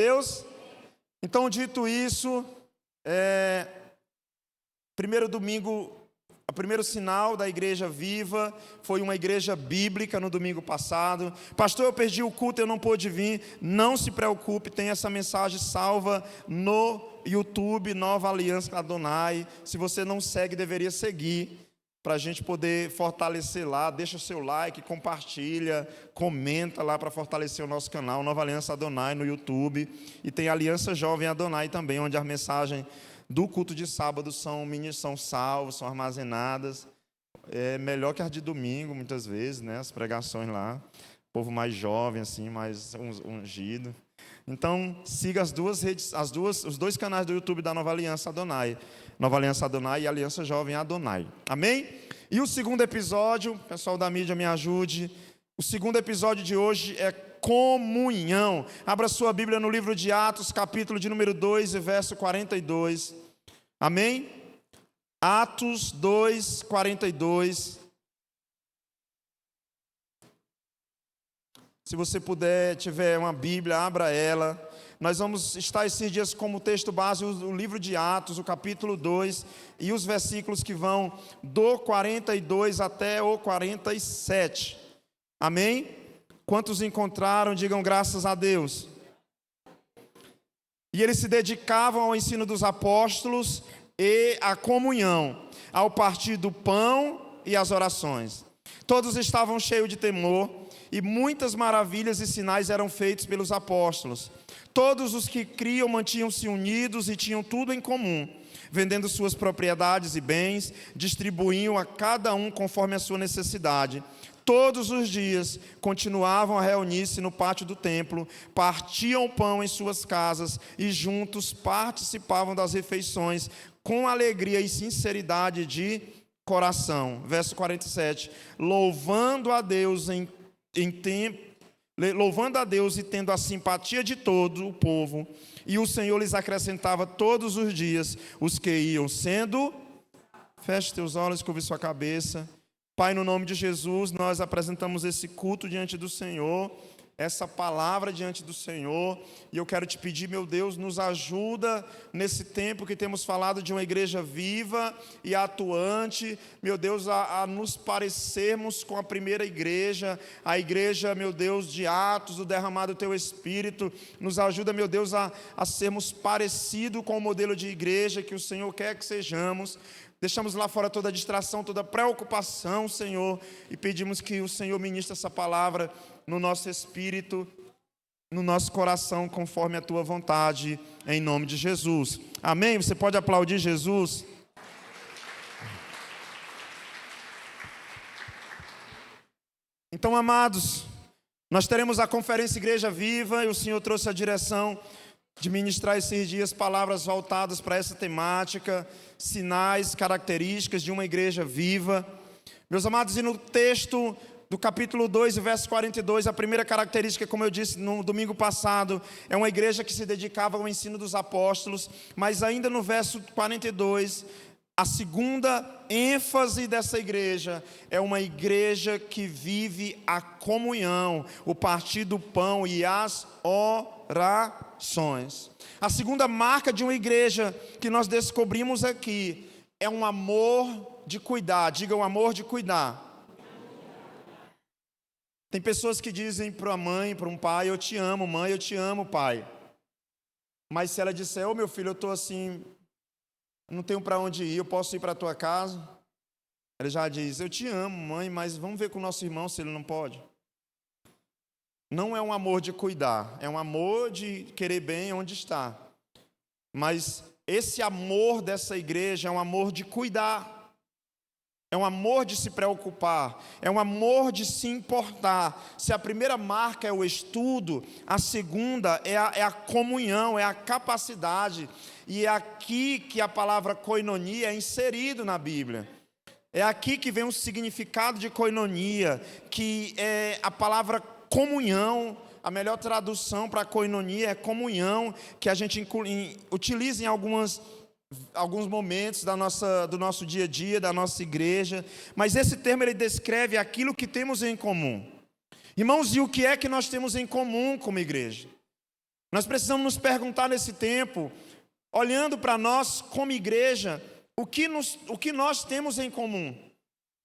Deus. Então, dito isso, primeiro domingo, o primeiro sinal da igreja viva foi uma igreja bíblica no domingo passado. Pastor, eu perdi o culto, eu não pude vir. Não se preocupe, tem essa mensagem salva no YouTube, Nova Aliança Adonai. Se você não segue, deveria seguir, para a gente poder fortalecer lá. Deixa o seu like, compartilha, comenta lá para fortalecer o nosso canal, Nova Aliança Adonai no YouTube. E tem Aliança Jovem Adonai também, onde as mensagens do culto de sábado são salvas, são armazenadas. É melhor que as de domingo, muitas vezes, né? As pregações lá. O povo mais jovem, assim, mais ungido. Então, siga as duas redes, os dois canais do YouTube da Nova Aliança Adonai. Nova Aliança Adonai e Aliança Jovem Adonai. Amém? E o segundo episódio, pessoal da mídia, me ajude. O segundo episódio de hoje é comunhão. Abra sua Bíblia no livro de Atos, capítulo de número 2 e verso 42. Amém? Atos 2, 42. Se você puder, tiver uma Bíblia, abra ela. Nós vamos estar esses dias como texto base o livro de Atos, o capítulo 2, e os versículos que vão do 42 até o 47. Amém? Quantos encontraram, digam graças a Deus. E eles se dedicavam ao ensino dos apóstolos e à comunhão, ao partir do pão e às orações. Todos estavam cheios de temor, e muitas maravilhas e sinais eram feitos pelos apóstolos. Todos os que criam mantinham-se unidos e tinham tudo em comum. Vendendo suas propriedades e bens, distribuíam a cada um conforme a sua necessidade. Todos os dias continuavam a reunir-se no pátio do templo, partiam o pão em suas casas e juntos participavam das refeições com alegria e sinceridade de coração. Verso 47. Louvando a Deus e tendo a simpatia de todo o povo, e o Senhor lhes acrescentava todos os dias os que iam sendo. Feche teus olhos, curve sua cabeça. Pai, no nome de Jesus, nós apresentamos esse culto diante do Senhor, essa palavra diante do Senhor, e eu quero te pedir, meu Deus, nos ajuda nesse tempo que temos falado de uma igreja viva e atuante, meu Deus, a nos parecermos com a primeira igreja, a igreja, meu Deus, de Atos, o derramado do Teu Espírito. Nos ajuda, meu Deus, a sermos parecidos com o modelo de igreja que o Senhor quer que sejamos. Deixamos lá fora toda distração, toda preocupação, Senhor, e pedimos que o Senhor ministre essa palavra no nosso espírito, no nosso coração, conforme a Tua vontade, em nome de Jesus. Amém? Você pode aplaudir Jesus? Então, amados, nós teremos a Conferência Igreja Viva, e o Senhor trouxe a direção de ministrar esses dias palavras voltadas para essa temática, sinais, características de uma igreja viva. Meus amados, e no texto do capítulo 2, verso 42, a primeira característica, como eu disse no domingo passado, é uma igreja que se dedicava ao ensino dos apóstolos, mas ainda no verso 42, a segunda ênfase dessa igreja é uma igreja que vive a comunhão, o partir do pão e as orações. A segunda marca de uma igreja que nós descobrimos aqui é um amor de cuidar. Diga, um amor de cuidar. Tem pessoas que dizem para a mãe, para um pai: eu te amo, mãe, eu te amo, pai. Mas se ela disser: ô meu filho, eu estou assim, não tenho para onde ir, eu posso ir para a tua casa? Ela já diz: eu te amo, mãe, mas vamos ver com o nosso irmão se ele não pode. Não é um amor de cuidar, é um amor de querer bem onde está. Mas esse amor dessa igreja é um amor de cuidar. É um amor de se preocupar, é um amor de se importar. Se a primeira marca é o estudo, a segunda é a comunhão, é a capacidade. E é aqui que a palavra koinonia é inserido na Bíblia. É aqui que vem o significado de koinonia, que é a palavra comunhão. A melhor tradução para koinonia é comunhão, que a gente utiliza em alguns momentos do nosso dia a dia, da nossa igreja, mas esse termo ele descreve aquilo que temos em comum. Irmãos, e o que é que nós temos em comum como igreja? Nós precisamos nos perguntar nesse tempo, olhando para nós como igreja, o que nós temos em comum.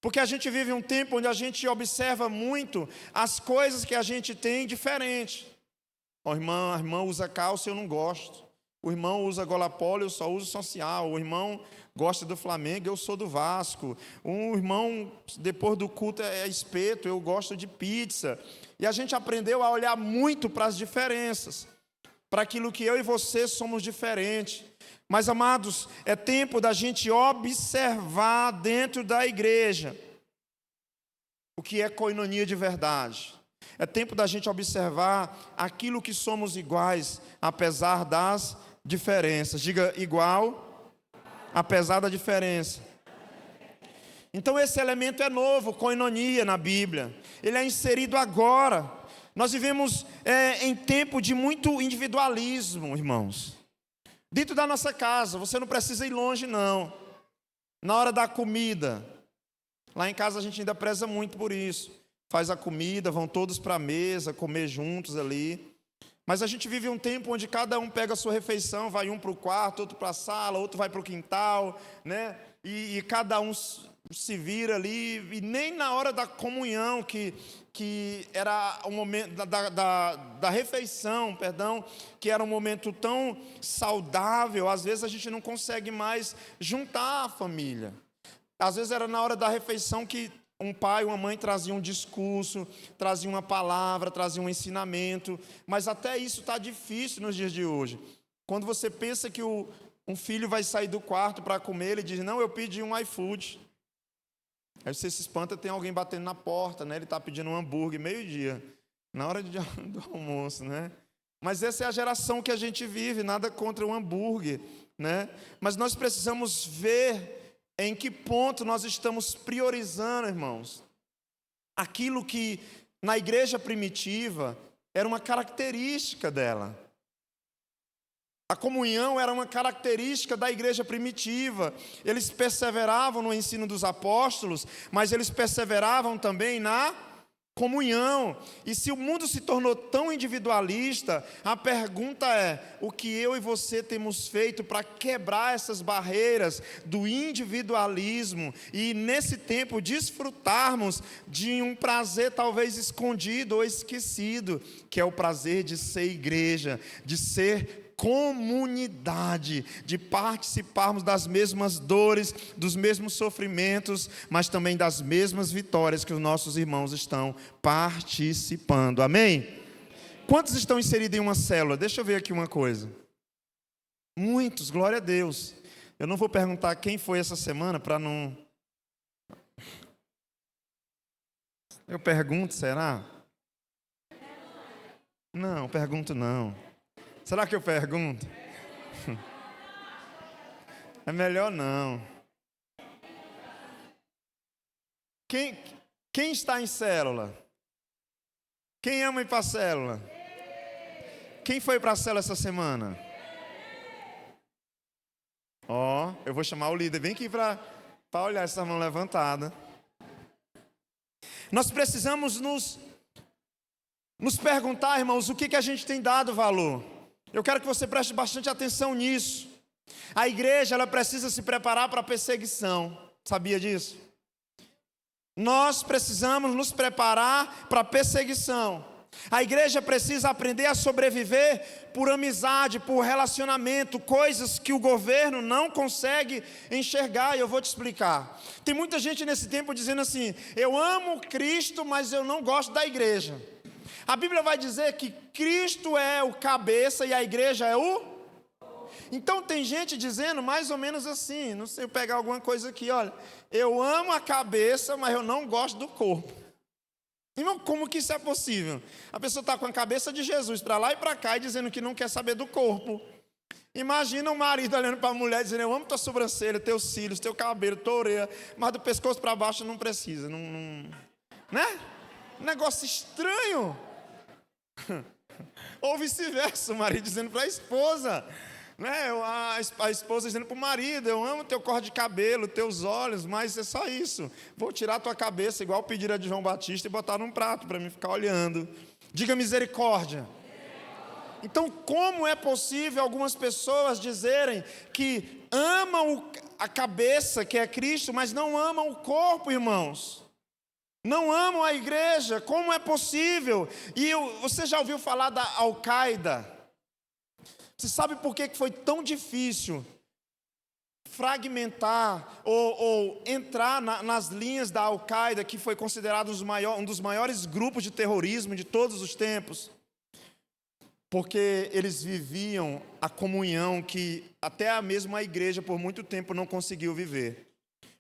Porque a gente vive um tempo onde a gente observa muito as coisas que a gente tem diferente. A irmã usa calça, eu não gosto. O irmão usa gola polo, eu só uso social. O irmão gosta do Flamengo, eu sou do Vasco. Um irmão, depois do culto, é espeto, eu gosto de pizza. E a gente aprendeu a olhar muito para as diferenças, para aquilo que eu e você somos diferentes. Mas, amados, é tempo da gente observar dentro da igreja o que é koinonia de verdade. É tempo da gente observar aquilo que somos iguais, apesar das diferenças. Diga igual, apesar da diferença. Então esse elemento é novo, koinonia na Bíblia. Ele é inserido agora. Nós vivemos em tempo de muito individualismo, irmãos. Dentro da nossa casa, você não precisa ir longe, não. Na hora da comida, lá em casa a gente ainda preza muito por isso. Faz a comida, vão todos para a mesa, comer juntos ali. Mas a gente vive um tempo onde cada um pega a sua refeição, vai um para o quarto, outro para a sala, outro vai para o quintal, né? E cada um se vira ali, e nem na hora da comunhão, que era o momento da refeição, que era um momento tão saudável, às vezes a gente não consegue mais juntar a família. Às vezes era na hora da refeição que um pai e uma mãe traziam um discurso, traziam uma palavra, traziam um ensinamento, mas até isso está difícil nos dias de hoje. Quando você pensa que um filho vai sair do quarto para comer, ele diz, não, eu pedi um iFood. Aí você se espanta, tem alguém batendo na porta, né? Ele está pedindo um hambúrguer, meio-dia, na hora do almoço, né? Mas essa é a geração que a gente vive, nada contra o hambúrguer, né? Mas nós precisamos ver em que ponto nós estamos priorizando, irmãos, aquilo que na igreja primitiva era uma característica dela. A comunhão era uma característica da igreja primitiva. Eles perseveravam no ensino dos apóstolos, mas eles perseveravam também na comunhão. E se o mundo se tornou tão individualista, a pergunta é: o que eu e você temos feito para quebrar essas barreiras do individualismo e nesse tempo desfrutarmos de um prazer talvez escondido ou esquecido, que é o prazer de ser igreja, de ser comunidade, de participarmos das mesmas dores, dos mesmos sofrimentos, mas também das mesmas vitórias que os nossos irmãos estão participando. Amém? Quantos estão inseridos em uma célula? Deixa eu ver aqui uma coisa. Muitos, glória a Deus. Eu não vou perguntar quem foi essa semana para não... Eu pergunto, será? Não, pergunto não. Será que eu pergunto? É melhor não. Quem está em célula? Quem ama ir para a célula? Quem foi para a célula essa semana? Eu vou chamar o líder. Vem aqui para olhar essa mão levantada. Nós precisamos nos perguntar, irmãos, o que a gente tem dado valor. Eu quero que você preste bastante atenção nisso. A igreja, ela precisa se preparar para a perseguição. Sabia disso? Nós precisamos nos preparar para a perseguição. A igreja precisa aprender a sobreviver por amizade, por relacionamento, coisas que o governo não consegue enxergar, e eu vou te explicar. Tem muita gente nesse tempo dizendo assim: eu amo Cristo, mas eu não gosto da igreja. A Bíblia vai dizer que Cristo é o cabeça e a igreja é o... Então tem gente dizendo mais ou menos assim, não sei, eu pegar alguma coisa aqui, olha, eu amo a cabeça, mas eu não gosto do corpo. Irmão, como que isso é possível? A pessoa está com a cabeça de Jesus para lá e para cá e dizendo que não quer saber do corpo. Imagina um marido olhando para a mulher dizendo: eu amo tua sobrancelha, teus cílios, teu cabelo, tua orelha, mas do pescoço para baixo não precisa, né? Negócio estranho. Ou vice-versa, o marido dizendo para a esposa, né? A esposa dizendo para o marido: eu amo teu cor de cabelo, teus olhos, mas é só isso. Vou tirar tua cabeça, igual pediram de João Batista, e botar num prato para mim ficar olhando. Diga misericórdia. Então, como é possível algumas pessoas dizerem que amam a cabeça, que é Cristo, mas não amam o corpo, irmãos? Não amam a igreja? Como é possível? E você já ouviu falar da Al-Qaeda? Você sabe por que foi tão difícil fragmentar ou entrar nas linhas da Al-Qaeda, que foi considerado um dos maiores grupos de terrorismo de todos os tempos? Porque eles viviam a comunhão que até a mesma igreja por muito tempo não conseguiu viver.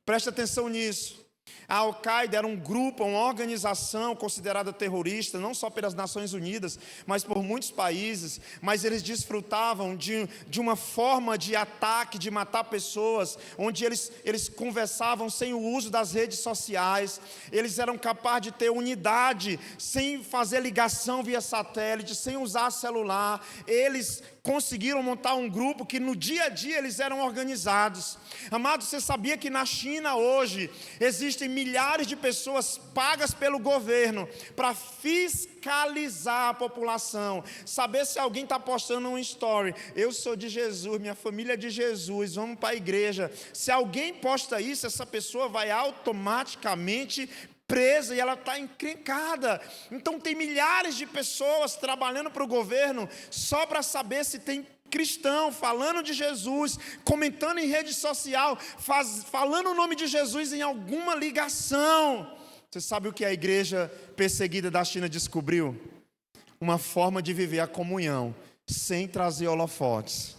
Preste atenção nisso. A Al-Qaeda era um grupo, uma organização considerada terrorista, não só pelas Nações Unidas, mas por muitos países, mas eles desfrutavam de uma forma de ataque, de matar pessoas, onde eles conversavam sem o uso das redes sociais, eles eram capazes de ter unidade, sem fazer ligação via satélite, sem usar celular. Eles conseguiram montar um grupo que no dia a dia eles eram organizados. Amado, você sabia que na China hoje existem milhares de pessoas pagas pelo governo para fiscalizar a população, saber se alguém está postando um story: eu sou de Jesus, minha família é de Jesus, vamos para a igreja. Se alguém posta isso, essa pessoa vai automaticamente presa e ela está encrencada. Então tem milhares de pessoas trabalhando para o governo só para saber se tem cristão falando de Jesus, comentando em rede social, falando o nome de Jesus em alguma ligação. Você sabe o que a igreja perseguida da China descobriu? Uma forma de viver a comunhão sem trazer holofotes.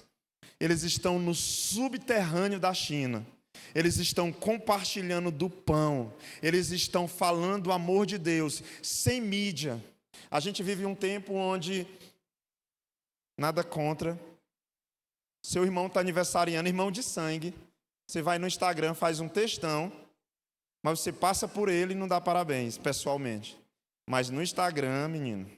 Eles estão no subterrâneo da China. Eles estão compartilhando do pão. Eles estão falando do amor de Deus, sem mídia. A gente vive um tempo onde, nada contra, seu irmão está aniversariando, irmão de sangue. Você vai no Instagram, faz um textão, mas você passa por ele e não dá parabéns, pessoalmente. Mas no Instagram, menino.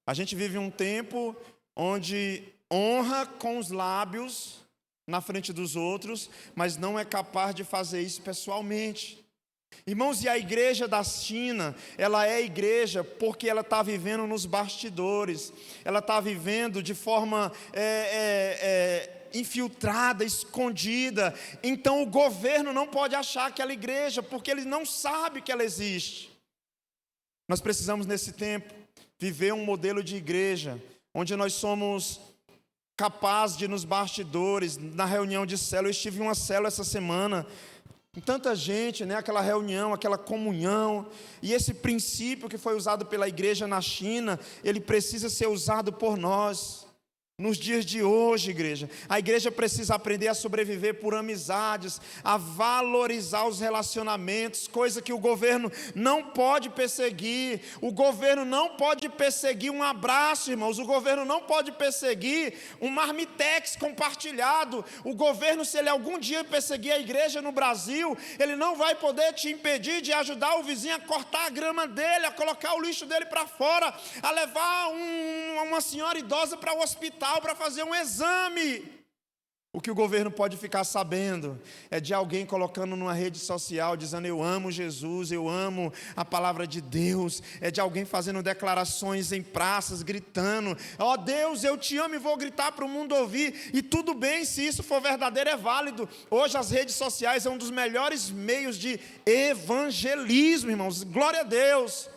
A gente vive um tempo onde honra com os lábios na frente dos outros, mas não é capaz de fazer isso pessoalmente. Irmãos, e a igreja da China, ela é igreja porque ela está vivendo nos bastidores, ela está vivendo de forma infiltrada, escondida. Então o governo não pode achar aquela igreja, porque ele não sabe que ela existe. Nós precisamos nesse tempo viver um modelo de igreja, onde nós somos capazes de nos bastidores, na reunião de célula. Eu estive em uma célula essa semana, com tanta gente, né? Aquela reunião, aquela comunhão, e esse princípio que foi usado pela igreja na China, ele precisa ser usado por nós. Nos dias de hoje, igreja, a igreja precisa aprender a sobreviver por amizades, a valorizar os relacionamentos, coisa que o governo não pode perseguir. O governo não pode perseguir um abraço, irmãos. O governo não pode perseguir um marmitex compartilhado. O governo, se ele algum dia perseguir a igreja no Brasil, ele não vai poder te impedir de ajudar o vizinho a cortar a grama dele, a colocar o lixo dele para fora, a levar uma senhora idosa para o hospital para fazer um exame. O que o governo pode ficar sabendo é de alguém colocando numa rede social, dizendo: eu amo Jesus, eu amo a palavra de Deus. É de alguém fazendo declarações em praças, gritando: ó Deus, eu te amo, e vou gritar para o mundo ouvir. E tudo bem, se isso for verdadeiro, é válido. Hoje as redes sociais são um dos melhores meios de evangelismo, irmãos, glória a Deus.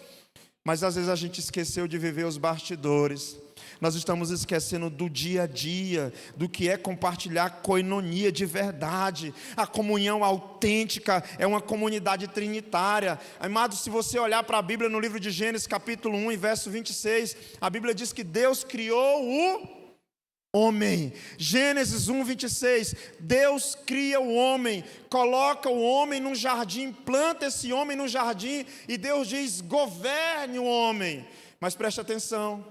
Mas às vezes a gente esqueceu de viver os bastidores. Nós estamos esquecendo do dia a dia, do que é compartilhar coinonia de verdade. A comunhão autêntica é uma comunidade trinitária. Amado, se você olhar para a Bíblia no livro de Gênesis capítulo 1 e verso 26, a Bíblia diz que Deus criou o homem. Gênesis 1, 26, Deus cria o homem, coloca o homem num jardim, planta esse homem no jardim, e Deus diz: governe o homem. Mas preste atenção,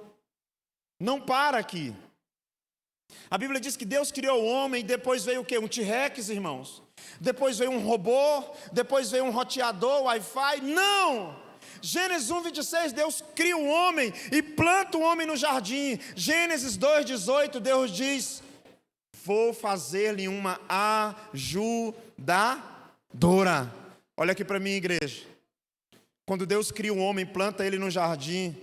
não para aqui. A Bíblia diz que Deus criou o homem, e depois veio o quê? Um T-Rex, irmãos? Depois veio um robô? Depois veio um roteador, Wi-Fi? Não! Gênesis 1, 26, Deus cria o homem e planta o homem no jardim. Gênesis 2, 18, Deus diz: vou fazer-lhe uma ajudadora. Olha aqui para mim, igreja. Quando Deus cria o homem, planta ele no jardim,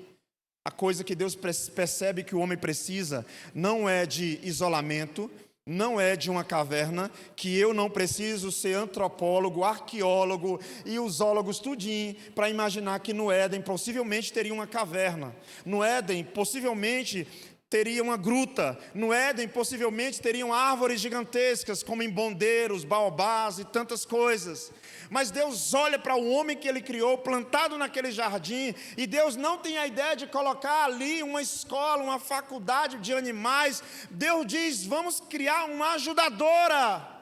A coisa que Deus percebe que o homem precisa não é de isolamento, não é de uma caverna, que eu não preciso ser antropólogo, arqueólogo e os zoólogos tudinho para imaginar que no Éden possivelmente teria uma caverna. No Éden possivelmente teria uma gruta. No Éden possivelmente teriam árvores gigantescas, como embondeiros, baobás e tantas coisas. Mas Deus olha para o homem que Ele criou, plantado naquele jardim, e Deus não tem a ideia de colocar ali uma escola, uma faculdade de animais. Deus diz: vamos criar uma ajudadora.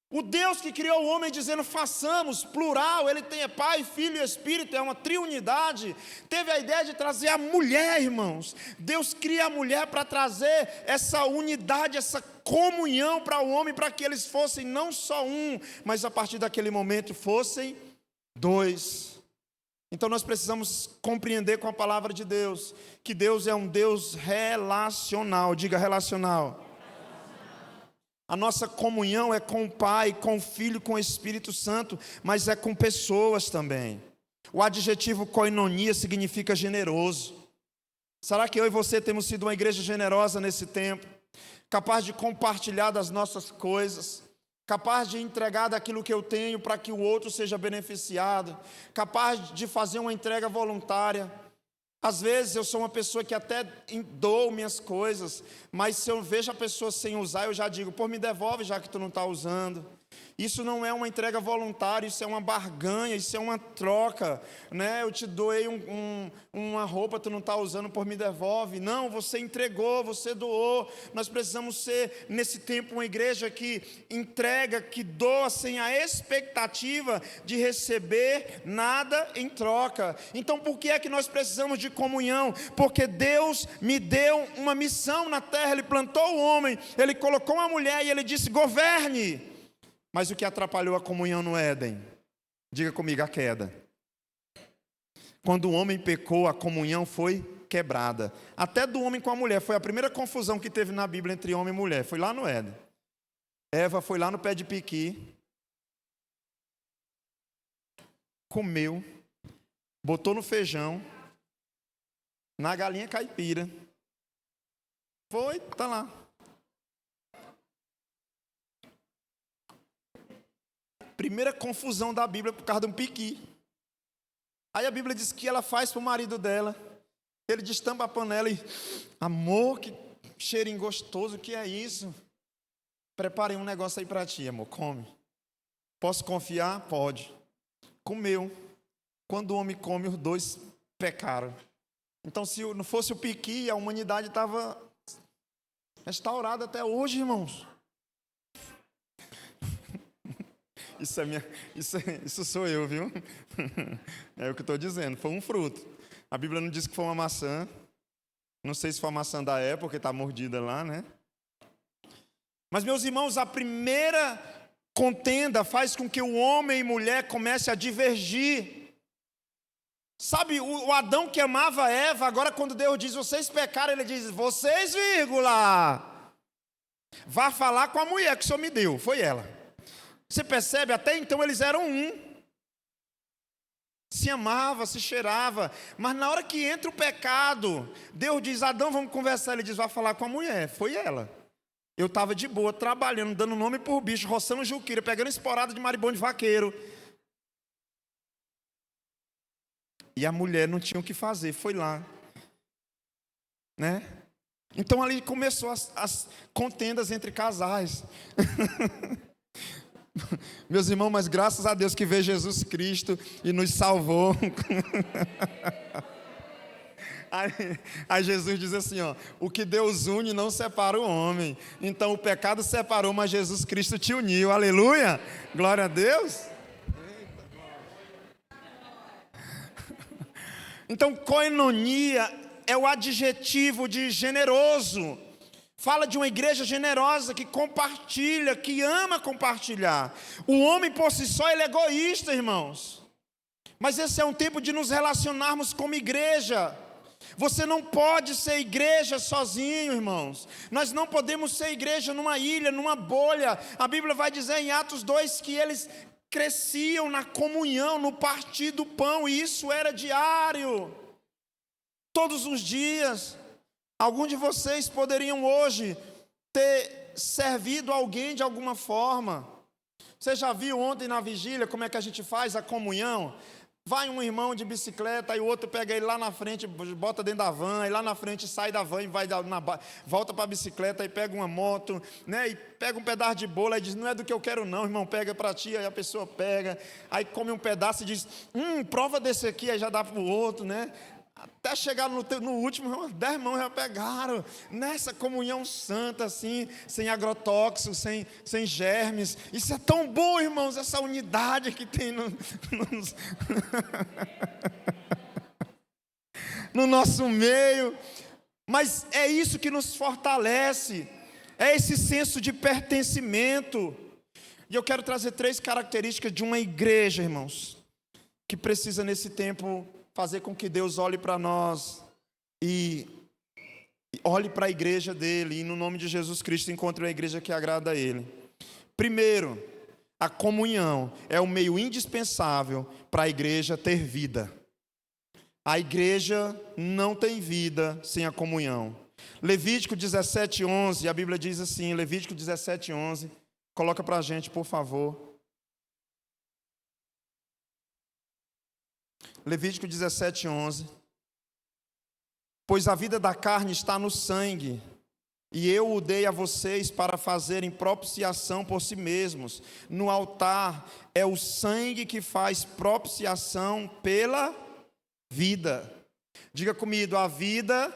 O Deus que criou o homem dizendo façamos, plural, Ele tem Pai, Filho e Espírito, é uma triunidade. Teve a ideia de trazer a mulher, irmãos. Deus cria a mulher para trazer essa unidade, essa comunhão para o homem, para que eles fossem não só um, mas a partir daquele momento fossem dois. Então nós precisamos compreender com a palavra de Deus, que Deus é um Deus relacional. Diga relacional. A nossa comunhão é com o Pai, com o Filho, com o Espírito Santo, mas é com pessoas também. O adjetivo koinonia significa generoso. Será que eu e você temos sido uma igreja generosa nesse tempo? Capaz de compartilhar das nossas coisas, capaz de entregar daquilo que eu tenho para que o outro seja beneficiado, capaz de fazer uma entrega voluntária. Às vezes eu sou uma pessoa que até dou minhas coisas, mas se eu vejo a pessoa sem usar, eu já digo: pô, me devolve já que tu não está usando. Isso não é uma entrega voluntária, isso é uma barganha, isso é uma troca, né? Eu te doei uma roupa, tu não está usando, por me devolve. Não, você entregou, você doou. Nós precisamos ser, nesse tempo, uma igreja que entrega, que doa sem a expectativa de receber nada em troca. Então, por que é que nós precisamos de comunhão? Porque Deus me deu uma missão na terra. Ele plantou o homem, Ele colocou uma mulher e Ele disse: governe. Mas o que atrapalhou a comunhão no Éden? Diga comigo: a queda. Quando o homem pecou, a comunhão foi quebrada. Até do homem com a mulher. Foi a primeira confusão que teve na Bíblia entre homem e mulher. Foi lá no Éden. Eva foi lá no pé de piqui, comeu, botou no feijão, na galinha caipira. Foi, tá lá. Primeira confusão da Bíblia por causa de um piqui. Aí a Bíblia diz que ela faz para o marido dela. Ele destampa a panela e: amor, que cheirinho gostoso, que é isso? Preparei um negócio aí para ti, amor, come. Posso confiar? Pode. Comeu. Quando o homem come, os dois pecaram. Então, se não fosse o piqui, a humanidade estava restaurada até hoje, irmãos. Isso sou eu, viu? É o que estou dizendo, foi um fruto. A Bíblia não diz que foi uma maçã. Não sei se foi a maçã da época, porque está mordida lá, né? Mas, meus irmãos, a primeira contenda faz com que o homem e mulher comece a divergir. Sabe, o Adão que amava Eva, agora quando Deus diz: vocês pecaram, ele diz: vocês, vírgula. Vá falar com a mulher que o Senhor me deu, foi ela. Você percebe? Até então eles eram um. Se amava, se cheirava. Mas na hora que entra o pecado, Deus diz: Adão, vamos conversar. Ele diz: vai falar com a mulher. Foi ela. Eu estava de boa, trabalhando, dando nome por bicho, roçando juquira, pegando esporada de maribondo de vaqueiro. E a mulher não tinha o que fazer, foi lá. Né? Então ali começou as contendas entre casais. Meus irmãos, mas graças a Deus que veio Jesus Cristo e nos salvou. Aí Jesus diz assim, ó: o que Deus une não separa o homem. Então o pecado separou, mas Jesus Cristo te uniu. Aleluia, glória a Deus. Então koinonia é o adjetivo de generoso. Fala de uma igreja generosa que compartilha, que ama compartilhar. O homem por si só ele é egoísta, irmãos. Mas esse é um tempo de nos relacionarmos como igreja. Você não pode ser igreja sozinho, irmãos. Nós não podemos ser igreja numa ilha, numa bolha. A Bíblia vai dizer em Atos 2 que eles cresciam na comunhão, no partir do pão, e isso era diário. todos os dias. Alguns de vocês poderiam hoje ter servido alguém de alguma forma. Você já viu ontem na vigília como é que a gente faz a comunhão? Vai um irmão de bicicleta e o outro pega ele lá na frente, bota dentro da van, e lá na frente sai da van e volta para a bicicleta e pega uma moto, né? E pega um pedaço de bolo e diz, não é do que eu quero não, irmão, pega para ti. Aí a pessoa pega, aí come um pedaço e diz, prova desse aqui, aí já dá para o outro, né? Até chegar no último, 10 irmãos já pegaram, nessa comunhão santa assim, sem agrotóxicos, sem germes. Isso é tão bom, irmãos, essa unidade que tem no nosso meio. Mas é isso que nos fortalece, é esse senso de pertencimento. E eu quero trazer 3 características de uma igreja, irmãos, que precisa nesse tempo fazer com que Deus olhe para nós e olhe para a igreja dele, e no nome de Jesus Cristo encontre uma igreja que agrada a ele. Primeiro, a comunhão é o meio indispensável para a igreja ter vida. A igreja não tem vida sem a comunhão. Levítico 17:11, a Bíblia diz assim, Levítico 17:11, coloca para a gente, por favor. Levítico 17:11. Pois a vida da carne está no sangue, e eu o dei a vocês para fazerem propiciação por si mesmos. No altar é o sangue que faz propiciação pela vida. Diga comigo, a vida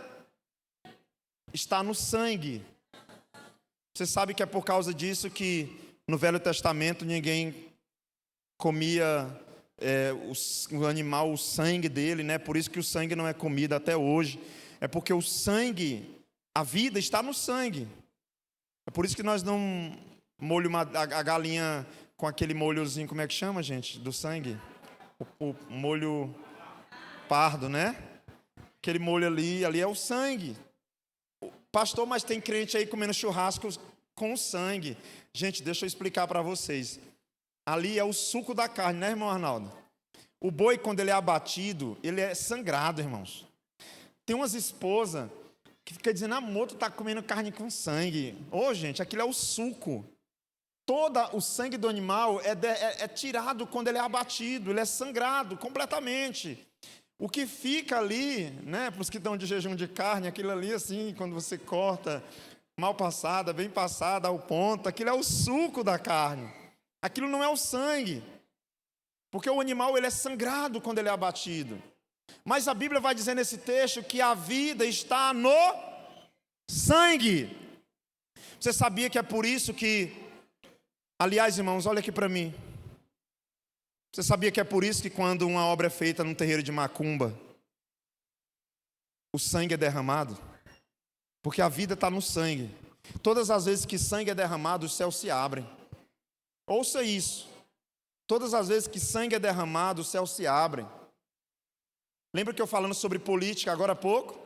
está no sangue. Você sabe que é por causa disso que no Velho Testamento ninguém comia o animal, o sangue dele, né? Por isso que o sangue não é comida até hoje. É porque o sangue, a vida está no sangue. É por isso que nós não molhamos a galinha com aquele molhozinho, como é que chama, gente? Do sangue? O molho pardo, né? Aquele molho ali é o sangue. Pastor, mas tem crente aí comendo churrasco com sangue. Gente, deixa eu explicar para vocês. Ali é o suco da carne, né, irmão Arnaldo? O boi, quando ele é abatido, ele é sangrado, irmãos. Tem umas esposas que ficam dizendo, amor, tu está comendo carne com sangue. Ô, gente, aquilo é o suco. Todo o sangue do animal é tirado quando ele é abatido, ele é sangrado completamente. O que fica ali, né, para os que estão de jejum de carne, aquilo ali assim, quando você corta, mal passada, bem passada, ao ponto, aquilo é o suco da carne. Aquilo não é o sangue, porque o animal ele é sangrado quando ele é abatido. Mas a Bíblia vai dizer nesse texto que a vida está no sangue. Você sabia que é por isso que, aliás, irmãos, olha aqui para mim. Você sabia que é por isso que quando uma obra é feita num terreiro de macumba, o sangue é derramado? Porque a vida está no sangue. Todas as vezes que sangue é derramado, os céus se abrem. Ouça isso. Todas as vezes que sangue é derramado, os céus se abrem. Lembra que eu falando sobre política agora há pouco?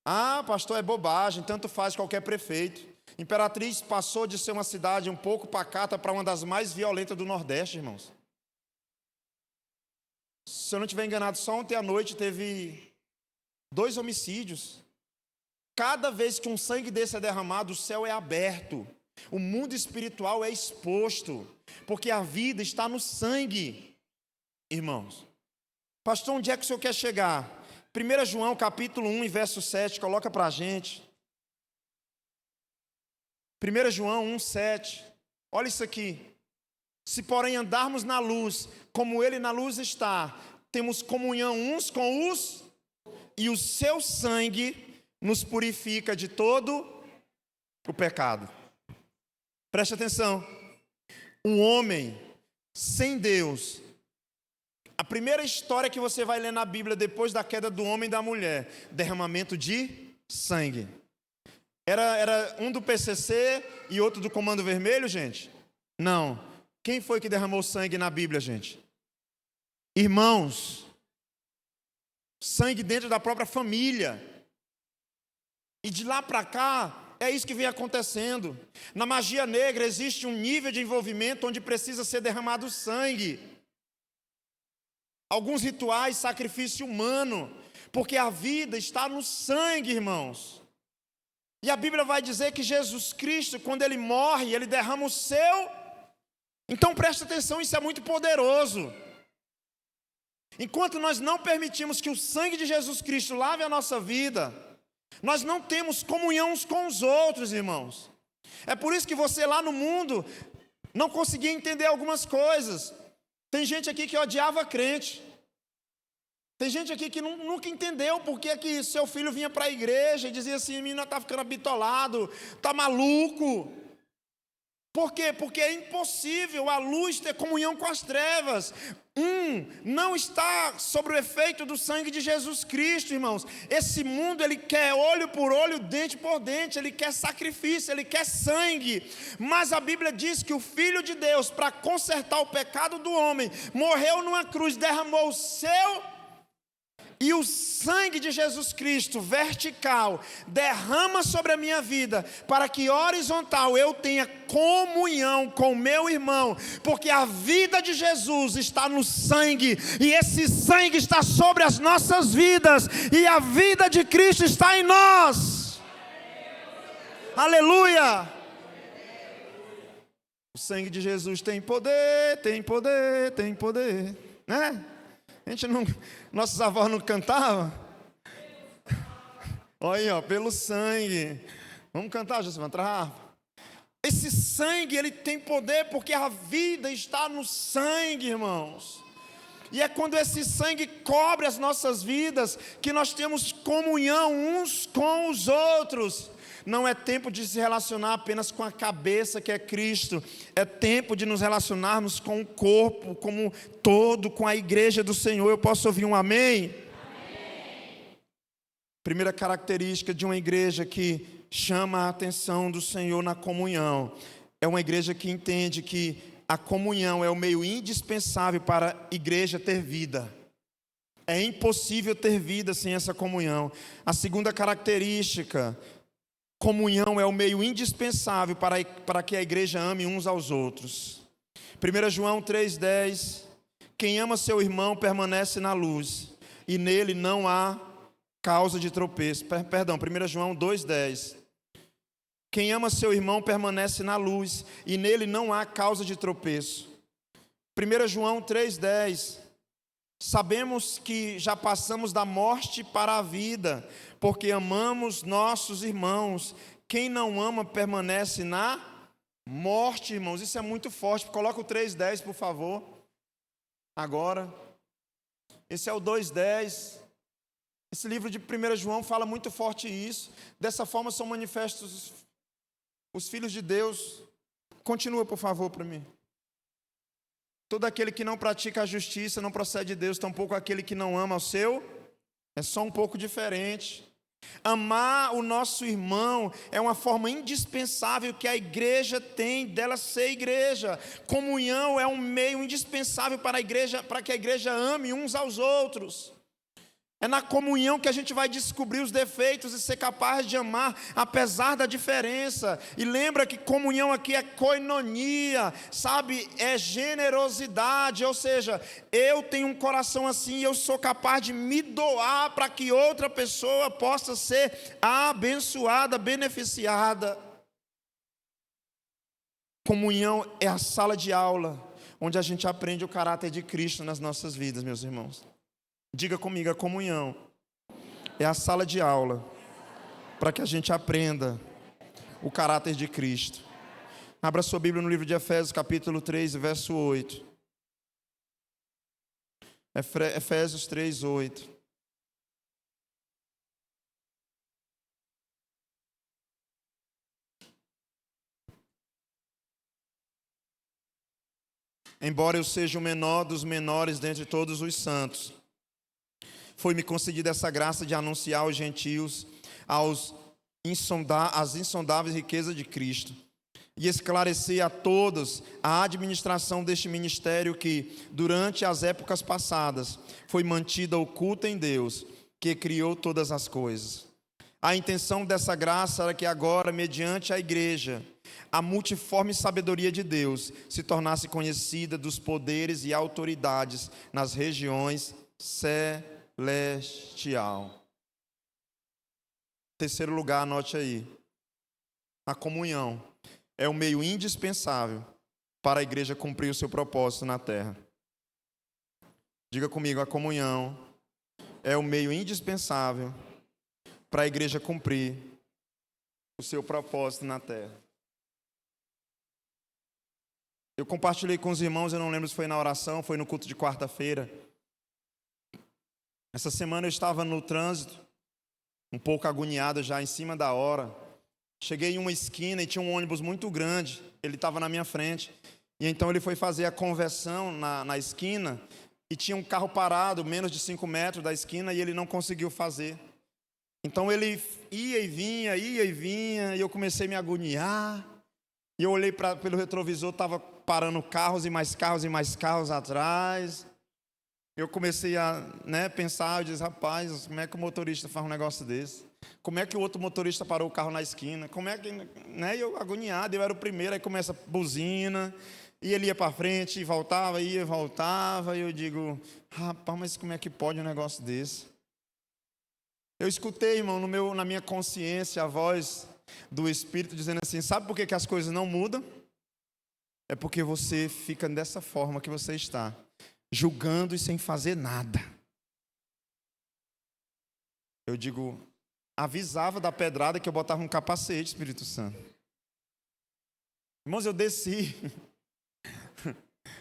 Ah, pastor, é bobagem, tanto faz qualquer prefeito. Imperatriz passou de ser uma cidade um pouco pacata para uma das mais violentas do Nordeste, irmãos. Se eu não estiver enganado, só ontem à noite teve 2 homicídios. Cada vez que um sangue desse é derramado, o céu é aberto. O mundo espiritual é exposto, porque a vida está no sangue, irmãos. Pastor, onde é que o senhor quer chegar? 1 João capítulo 1, verso 7, coloca para a gente. 1 João 1, 7, olha isso aqui. Se porém andarmos na luz, como ele na luz está, temos comunhão uns com os, e o seu sangue nos purifica de todo o pecado. Preste atenção, um homem sem Deus, a primeira história que você vai ler na Bíblia depois da queda do homem e da mulher, derramamento de sangue. Era um do PCC e outro do Comando Vermelho, gente? Não. Quem foi que derramou sangue na Bíblia, gente? Irmãos, sangue dentro da própria família. E de lá para cá, é isso que vem acontecendo. Na magia negra existe um nível de envolvimento onde precisa ser derramado sangue. Alguns rituais, sacrifício humano. porque a vida está no sangue, irmãos. E a Bíblia vai dizer que Jesus Cristo, quando Ele morre, Ele derrama o seu. Então presta atenção, isso é muito poderoso. Enquanto nós não permitimos que o sangue de Jesus Cristo lave a nossa vida, nós não temos comunhão uns com os outros, irmãos. É por isso que você lá no mundo não conseguia entender algumas coisas. Tem gente aqui que odiava crente. Tem gente aqui que nunca entendeu por que seu filho vinha para a igreja e dizia assim: menino está ficando bitolado, está maluco. Por quê? Porque é impossível a luz ter comunhão com as trevas. Não está sobre o efeito do sangue de Jesus Cristo, irmãos. Esse mundo, ele quer olho por olho, dente por dente, ele quer sacrifício, ele quer sangue. Mas a Bíblia diz que o Filho de Deus, para consertar o pecado do homem, morreu numa cruz, derramou o seu. E o sangue de Jesus Cristo, vertical, derrama sobre a minha vida, para que horizontal eu tenha comunhão com o meu irmão, porque a vida de Jesus está no sangue, e esse sangue está sobre as nossas vidas, e a vida de Cristo está em nós. Aleluia! O sangue de Jesus tem poder, tem poder, tem poder, né? A gente não, nossos avós não cantavam? Olha aí, ó, pelo sangue. Vamos cantar, José Rafa? Esse sangue, ele tem poder porque a vida está no sangue, irmãos. E é quando esse sangue cobre as nossas vidas que nós temos comunhão uns com os outros. Não é tempo de se relacionar apenas com a cabeça, que é Cristo. É tempo de nos relacionarmos com o corpo como todo, com a igreja do Senhor. Eu posso ouvir um amém? Amém. Primeira característica de uma igreja que chama a atenção do Senhor na comunhão. É uma igreja que entende que a comunhão é o meio indispensável para a igreja ter vida. É impossível ter vida sem essa comunhão. A segunda característica: comunhão é o meio indispensável para que a igreja ame uns aos outros. 1 João 3,10: quem ama seu irmão permanece na luz, e nele não há causa de tropeço. Perdão, 1 João 2,10: quem ama seu irmão permanece na luz, e nele não há causa de tropeço. 1 João 3,10: sabemos que já passamos da morte para a vida, porque amamos nossos irmãos. Quem não ama permanece na morte, irmãos. Isso é muito forte. Coloca o 3,10, por favor. Agora. Esse é o 2,10. Esse livro de 1 João fala muito forte isso. Dessa forma são manifestos os filhos de Deus. Continua, por favor, para mim. Todo aquele que não pratica a justiça não procede de Deus, tampouco aquele que não ama o seu. É só um pouco diferente. Amar o nosso irmão é uma forma indispensável que a igreja tem dela ser igreja. Comunhão é um meio indispensável para a igreja, para que a igreja ame uns aos outros. É na comunhão que a gente vai descobrir os defeitos e ser capaz de amar apesar da diferença. E lembra que comunhão aqui é koinonia, sabe? É generosidade, ou seja, eu tenho um coração assim e eu sou capaz de me doar para que outra pessoa possa ser abençoada, beneficiada. Comunhão é a sala de aula onde a gente aprende o caráter de Cristo nas nossas vidas, meus irmãos. Diga comigo, a comunhão é a sala de aula para que a gente aprenda o caráter de Cristo. Abra sua Bíblia no livro de Efésios, capítulo 3, verso 8. Efésios 3, 8. Embora eu seja o menor dos menores dentre todos os santos, foi-me concedida essa graça de anunciar aos gentios as insondáveis riquezas de Cristo e esclarecer a todos a administração deste ministério que, durante as épocas passadas, foi mantida oculta em Deus, que criou todas as coisas. A intenção dessa graça era que agora, mediante a igreja, a multiforme sabedoria de Deus se tornasse conhecida dos poderes e autoridades nas regiões celestiais. celestial. Terceiro lugar, anote aí. A comunhão é o meio indispensável para a igreja cumprir o seu propósito na terra. Diga comigo, a comunhão é o meio indispensável para a igreja cumprir o seu propósito na terra. Eu compartilhei com os irmãos, eu não lembro se foi na oração, foi no culto de quarta-feira. Essa semana eu estava no trânsito, um pouco agoniado já, em cima da hora. Cheguei em uma esquina e tinha um ônibus muito grande, ele estava na minha frente. E então ele foi fazer a conversão na esquina e tinha um carro parado, menos de 5 metros da esquina, e ele não conseguiu fazer. Então ele ia e vinha, e eu comecei a me agoniar. E eu olhei pelo retrovisor, estava parando carros e mais carros e mais carros atrás. Eu comecei a pensar, eu disse, rapaz, como é que o motorista faz um negócio desse? Como é que o outro motorista parou o carro na esquina? Como é que, E eu agoniado, eu era o primeiro, aí começa a buzina, e ele ia para frente, e voltava, e eu digo, rapaz, mas como é que pode um negócio desse? Eu escutei, irmão, na minha consciência, a voz do Espírito dizendo assim, sabe por que as coisas não mudam? É porque você fica dessa forma que você está, julgando e sem fazer nada. Eu digo, avisava da pedrada que eu botava um capacete, Espírito Santo. Irmãos, eu desci,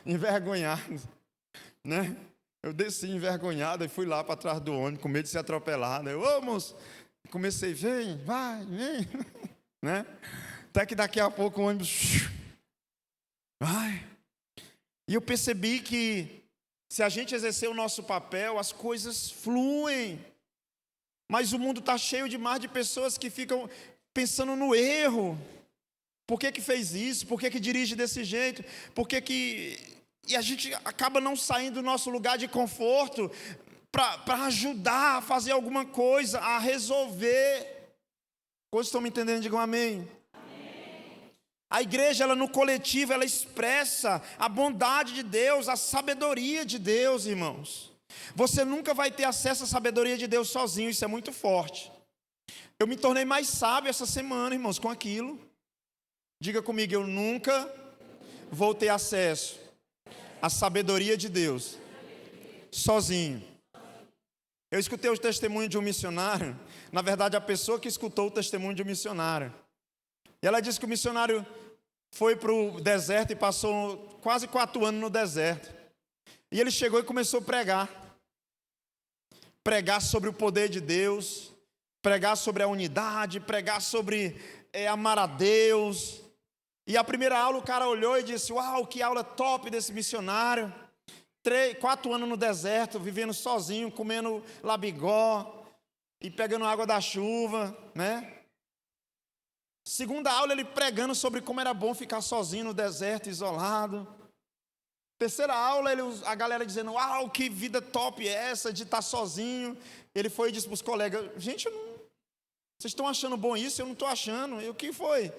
envergonhado, Eu desci envergonhado e fui lá para trás do ônibus, com medo de ser atropelado. Eu, moço, comecei, vem, vai, vem, Até que daqui a pouco o ônibus vai. E eu percebi que se a gente exercer o nosso papel, as coisas fluem. Mas o mundo está cheio demais de pessoas que ficam pensando no erro. Por que fez isso? Por que dirige desse jeito? E a gente acaba não saindo do nosso lugar de conforto para ajudar a fazer alguma coisa, a resolver. Quantos estão me entendendo? Digam amém. A igreja, ela no coletivo, ela expressa a bondade de Deus, a sabedoria de Deus, irmãos. Você nunca vai ter acesso à sabedoria de Deus sozinho, isso é muito forte. Eu me tornei mais sábio essa semana, irmãos, com aquilo. Diga comigo, eu nunca vou ter acesso à sabedoria de Deus sozinho. Eu escutei o testemunho de um missionário, na verdade a pessoa que escutou o testemunho de um missionário. E ela disse que o missionário foi para o deserto e passou quase 4 anos no deserto. E ele chegou e começou a pregar. Pregar sobre o poder de Deus, pregar sobre a unidade, pregar sobre amar a Deus. E a primeira aula o cara olhou e disse, uau, que aula top desse missionário. 4 anos no deserto, vivendo sozinho, comendo labigó e pegando água da chuva, Segunda aula, ele pregando sobre como era bom ficar sozinho no deserto, isolado. Terceira aula, a galera dizendo, uau, que vida top é essa de estar sozinho. Ele foi e disse para os colegas, gente, vocês estão achando bom isso? Eu não estou achando. E o que foi?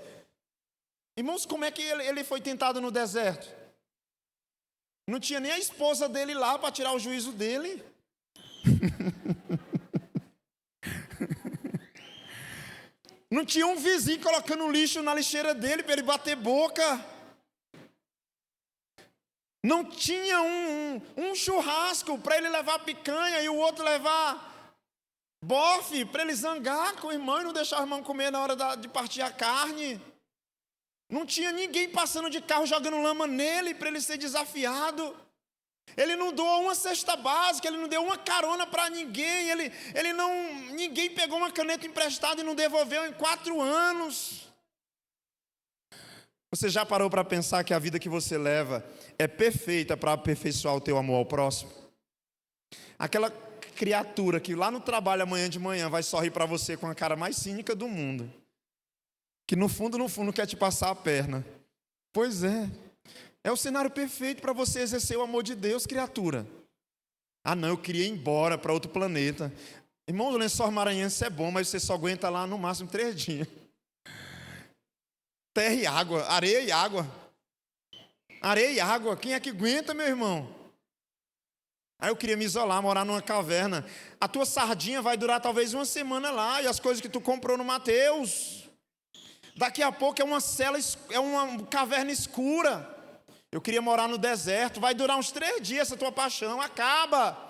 Irmãos, como é que ele foi tentado no deserto? Não tinha nem a esposa dele lá para tirar o juízo dele. Não tinha um vizinho colocando lixo na lixeira dele para ele bater boca. Não tinha um churrasco para ele levar picanha e o outro levar bofe para ele zangar com o irmão e não deixar o irmão comer na hora de partir a carne. Não tinha ninguém passando de carro jogando lama nele para ele ser desafiado. Ele não doou uma cesta básica, ele não deu uma carona para ninguém, ninguém pegou uma caneta emprestada e não devolveu em 4 anos. Você já parou para pensar que a vida que você leva é perfeita para aperfeiçoar o teu amor ao próximo? Aquela criatura que lá no trabalho amanhã de manhã vai sorrir para você com a cara mais cínica do mundo, que no fundo quer te passar a perna. Pois é o cenário perfeito para você exercer o amor de Deus, criatura. Ah não, eu queria ir embora para outro planeta. Irmão, o lençol maranhense é bom, mas você só aguenta lá no máximo 3 dias. Terra e água, areia e água. Areia e água, quem é que aguenta, meu irmão? Aí eu queria me isolar, morar numa caverna. A tua sardinha vai durar talvez uma semana lá, e as coisas que tu comprou no Mateus. Daqui a pouco é uma cela, é uma caverna escura. Eu queria morar no deserto, vai durar uns 3 dias essa tua paixão, acaba.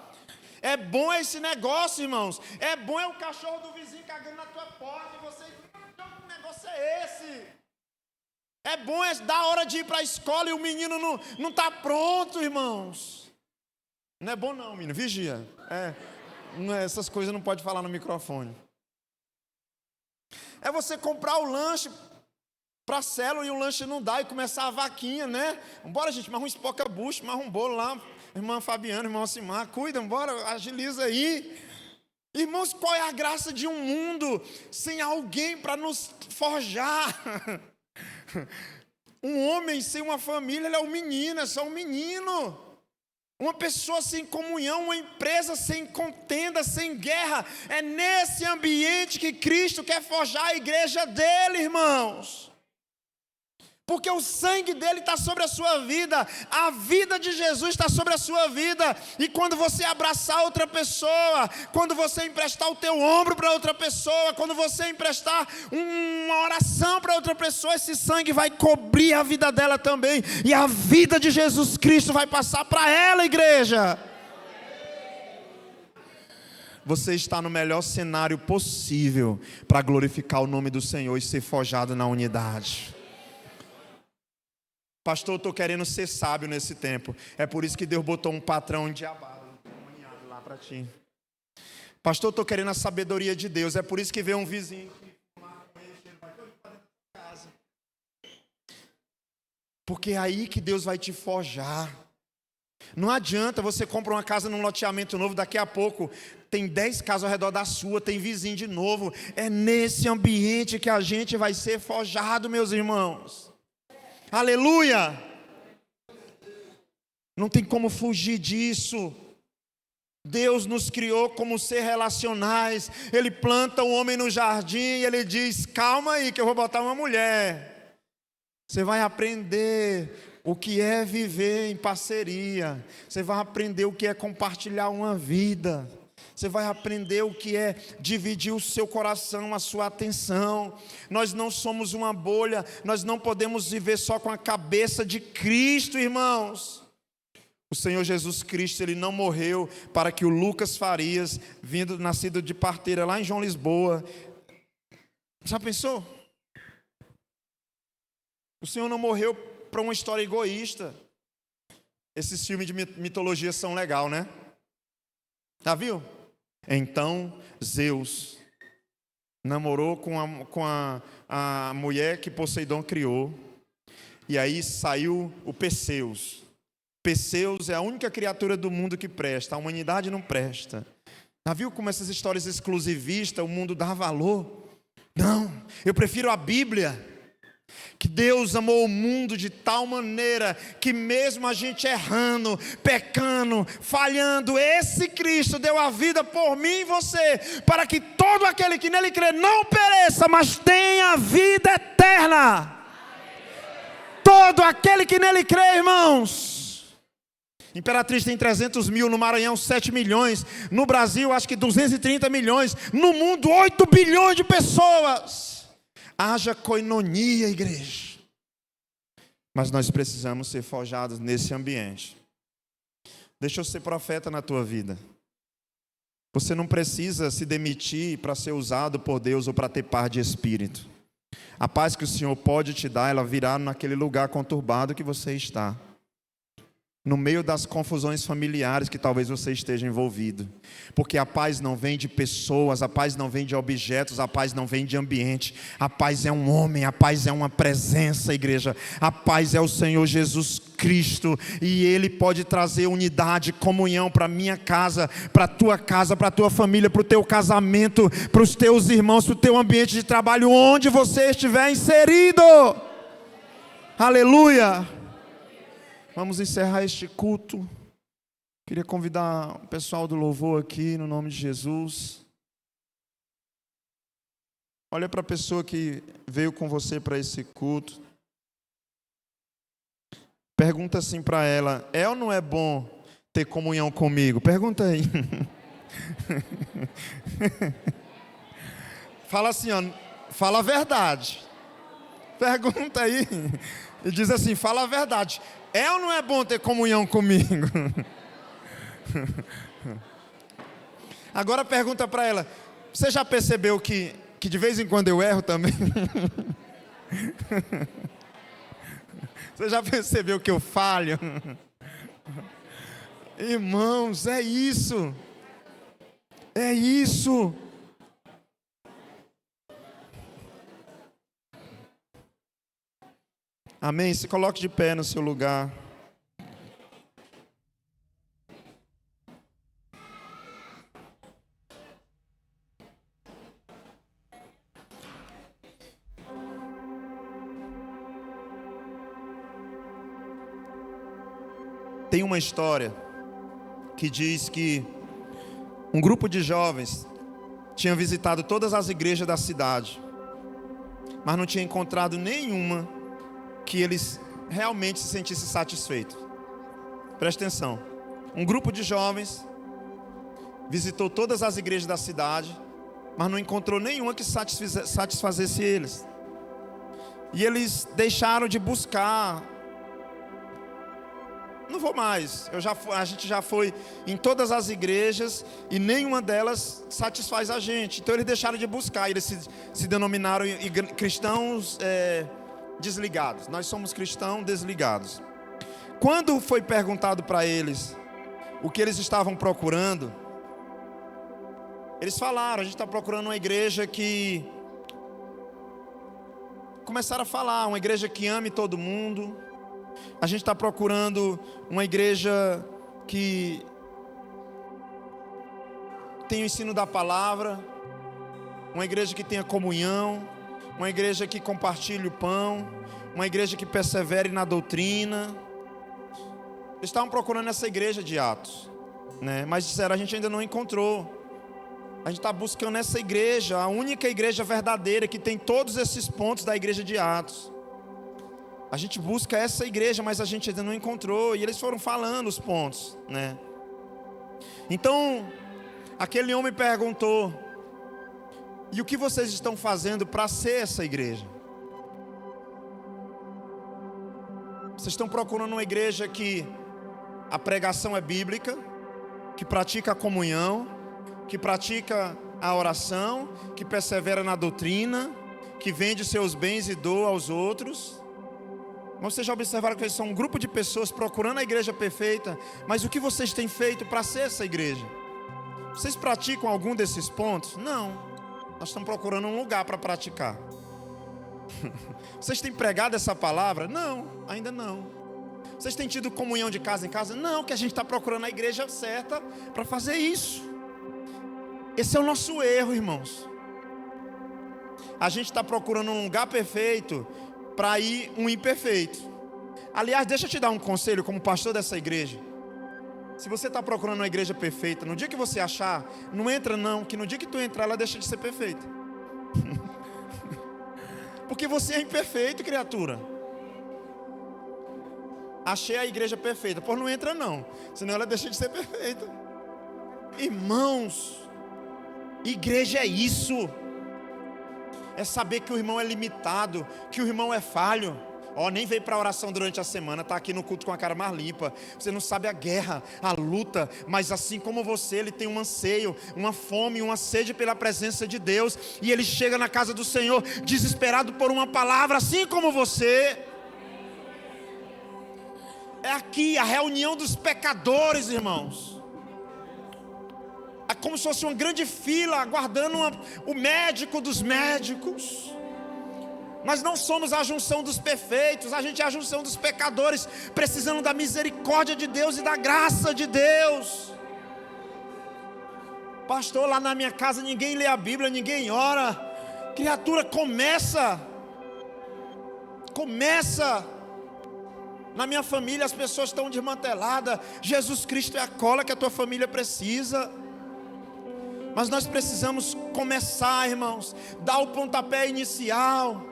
É bom esse negócio, irmãos. É bom o cachorro do vizinho cagando na tua porta, e você, que negócio é esse? É bom dar hora de ir para a escola e o menino não está pronto, irmãos. Não é bom não, menino, vigia. Essas coisas não pode falar no microfone. É você comprar o lanche para a célula e o lanche não dá, e começar a vaquinha, né? Bora, gente, mais um espoca-bucho, mais um bolo lá. Irmã Fabiana, irmão Alcimar, cuida, bora, agiliza aí. Irmãos, qual é a graça de um mundo sem alguém para nos forjar? Um homem sem uma família, ele é um menino, é só um menino. Uma pessoa sem comunhão, uma empresa sem contenda, sem guerra. É nesse ambiente que Cristo quer forjar a igreja dele, irmãos. Porque o sangue dele está sobre a sua vida, a vida de Jesus está sobre a sua vida. E quando você abraçar outra pessoa, quando você emprestar o teu ombro para outra pessoa, quando você emprestar uma oração para outra pessoa, esse sangue vai cobrir a vida dela também. E a vida de Jesus Cristo vai passar para ela, igreja. Você está no melhor cenário possível para glorificar o nome do Senhor e ser forjado na unidade. Pastor, eu estou querendo ser sábio nesse tempo. É por isso que Deus botou um patrão endiabado, endemoniado lá para ti. Pastor, eu estou querendo a sabedoria de Deus. É por isso que veio um vizinho que vai todo para dentro da casa. Porque é aí que Deus vai te forjar. Não adianta, você compra uma casa num loteamento novo, daqui a pouco tem 10 casas ao redor da sua, tem vizinho de novo. É nesse ambiente que a gente vai ser forjado, meus irmãos. Aleluia! Não tem como fugir disso. Deus nos criou como ser relacionais. Ele planta o homem no jardim e ele diz: calma aí que eu vou botar uma mulher. Você vai aprender o que é viver em parceria. Você vai aprender o que é compartilhar uma vida. Você vai aprender o que é dividir o seu coração, a sua atenção. Nós não somos uma bolha, nós não podemos viver só com a cabeça de Cristo, irmãos. O Senhor Jesus Cristo, Ele não morreu para que o Lucas Farias, nascido de parteira lá em João Lisboa. Já pensou? O Senhor não morreu para uma história egoísta. Esses filmes de mitologia são legais, né? Já viu? Então Zeus namorou com a mulher que Poseidon criou. E aí saiu o Perseus. Perseus é a única criatura do mundo que presta. A humanidade não presta. Já viu como essas histórias exclusivistas o mundo dá valor? Não, eu prefiro a Bíblia. Que Deus amou o mundo de tal maneira que mesmo a gente errando, pecando, falhando, esse Cristo deu a vida por mim e você, para que todo aquele que nele crê não pereça, mas tenha vida eterna. Todo aquele que nele crê, irmãos. Imperatriz tem 300 mil, no Maranhão 7 milhões, no Brasil acho que 230 milhões, no mundo 8 bilhões de pessoas. Haja coinonia, igreja. Mas nós precisamos ser forjados nesse ambiente. Deixa eu ser profeta na tua vida. Você não precisa se demitir para ser usado por Deus ou para ter paz de espírito. A paz que o Senhor pode te dar, ela virá naquele lugar conturbado que você está. No meio das confusões familiares que talvez você esteja envolvido. Porque a paz não vem de pessoas, a paz não vem de objetos, a paz não vem de ambiente. A paz é um homem, a paz é uma presença, igreja. A paz é o Senhor Jesus Cristo. E Ele pode trazer unidade, comunhão para a minha casa, para a tua família, para o teu casamento, para os teus irmãos, para o teu ambiente de trabalho, onde você estiver inserido. Aleluia! Vamos encerrar este culto. Queria convidar o pessoal do louvor aqui, no nome de Jesus. Olha para a pessoa que veio com você para esse culto. Pergunta assim para ela: é ou não é bom ter comunhão comigo? Pergunta aí. Fala assim, ó, fala a verdade. Pergunta aí. E diz assim, fala a verdade. É ou não é bom ter comunhão comigo? Agora pergunta para ela, você já percebeu que de vez em quando eu erro também? Você já percebeu que eu falho? Irmãos, é isso. É isso. Amém? Se coloque de pé no seu lugar. Tem uma história que diz que um grupo de jovens tinha visitado todas as igrejas da cidade, mas não tinha encontrado nenhuma que eles realmente se sentissem satisfeitos. Presta atenção. Um grupo de jovens visitou todas as igrejas da cidade, mas não encontrou nenhuma que satisfazesse eles. E eles deixaram de buscar. Não vou mais, a gente já foi em todas as igrejas e nenhuma delas satisfaz a gente. Então eles deixaram de buscar, eles se denominaram cristãos desligados. Nós somos cristãos desligados. Quando foi perguntado para eles o que eles estavam procurando, eles falaram, a gente está procurando uma igreja que... Começaram a falar, uma igreja que ame todo mundo. A gente está procurando uma igreja que tem o ensino da palavra, uma igreja que tenha comunhão, uma igreja que compartilhe o pão, uma igreja que persevere na doutrina. Eles estavam procurando essa igreja de Atos, né? Mas disseram, a gente ainda não encontrou. A gente está buscando essa igreja, a única igreja verdadeira que tem todos esses pontos da igreja de Atos. A gente busca essa igreja, mas a gente ainda não encontrou. E eles foram falando os pontos, né? Então, aquele homem perguntou, e o que vocês estão fazendo para ser essa igreja? Vocês estão procurando uma igreja que a pregação é bíblica, que pratica a comunhão, que pratica a oração, que persevera na doutrina, que vende seus bens e doa aos outros? Mas vocês já observaram que eles são um grupo de pessoas procurando a igreja perfeita, mas o que vocês têm feito para ser essa igreja? Vocês praticam algum desses pontos? Não. Nós estamos procurando um lugar para praticar. Vocês têm pregado essa palavra? Não, ainda não. Vocês têm tido comunhão de casa em casa? Não, que a gente está procurando a igreja certa para fazer isso. Esse é o nosso erro, irmãos. A gente está procurando um lugar perfeito para ir um imperfeito. Aliás, deixa eu te dar um conselho como pastor dessa igreja. Se você está procurando uma igreja perfeita, no dia que você achar, não entra não, que no dia que tu entrar, ela deixa de ser perfeita. Porque você é imperfeito, criatura. Achei a igreja perfeita. Pô, não entra não, senão ela deixa de ser perfeita. Irmãos, igreja é isso. É saber que o irmão é limitado, que o irmão é falho. Nem veio para a oração durante a semana, está aqui no culto com a cara mais limpa. Você não sabe a guerra, a luta, mas assim como você, ele tem um anseio, uma fome, uma sede pela presença de Deus. E ele chega na casa do Senhor desesperado por uma palavra, assim como você. É aqui a reunião dos pecadores, irmãos. É como se fosse uma grande fila aguardando o médico dos médicos. Nós não somos a junção dos perfeitos, a gente é a junção dos pecadores, precisando da misericórdia de Deus e da graça de Deus. Pastor, lá na minha casa ninguém lê a Bíblia, ninguém ora. Criatura, começa. Na minha família as pessoas estão desmanteladas. Jesus Cristo é a cola que a tua família precisa. Mas nós precisamos começar, irmãos, dar o pontapé inicial.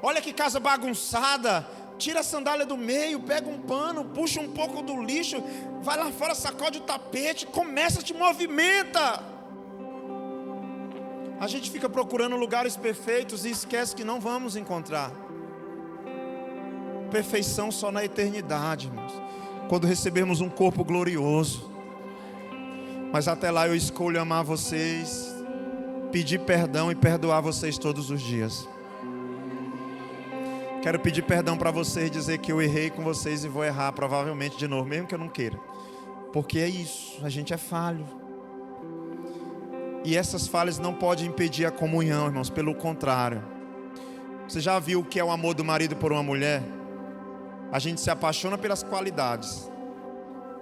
Olha que casa bagunçada. Tira a sandália do meio, pega um pano, puxa um pouco do lixo, vai lá fora, sacode o tapete, começa, te movimenta. A gente fica procurando lugares perfeitos e esquece que não vamos encontrar perfeição só na eternidade, irmãos, quando recebermos um corpo glorioso. Mas até lá eu escolho amar vocês, pedir perdão e perdoar vocês todos os dias. Quero pedir perdão para vocês, dizer que eu errei com vocês e vou errar provavelmente de novo, mesmo que eu não queira. Porque é isso, a gente é falho. E essas falhas não podem impedir a comunhão, irmãos, pelo contrário. Você já viu o que é o amor do marido por uma mulher? A gente se apaixona pelas qualidades,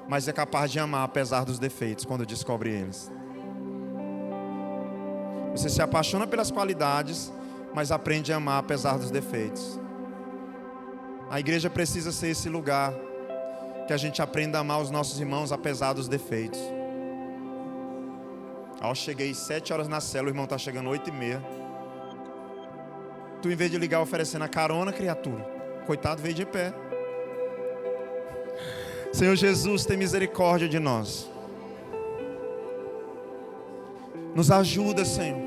mas é capaz de amar apesar dos defeitos quando descobre eles. Você se apaixona pelas qualidades, mas aprende a amar apesar dos defeitos. A igreja precisa ser esse lugar que a gente aprenda a amar os nossos irmãos apesar dos defeitos. Eu cheguei 7 horas na célula, o irmão está chegando 8h30. Tu, em vez de ligar oferecendo a carona, criatura, coitado, veio de pé. Senhor Jesus, tem misericórdia de nós. Nos ajuda, Senhor.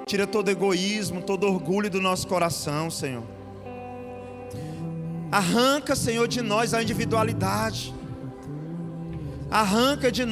Tira todo egoísmo, todo orgulho do nosso coração, Senhor. Arranca, Senhor, de nós a individualidade. Arranca de nós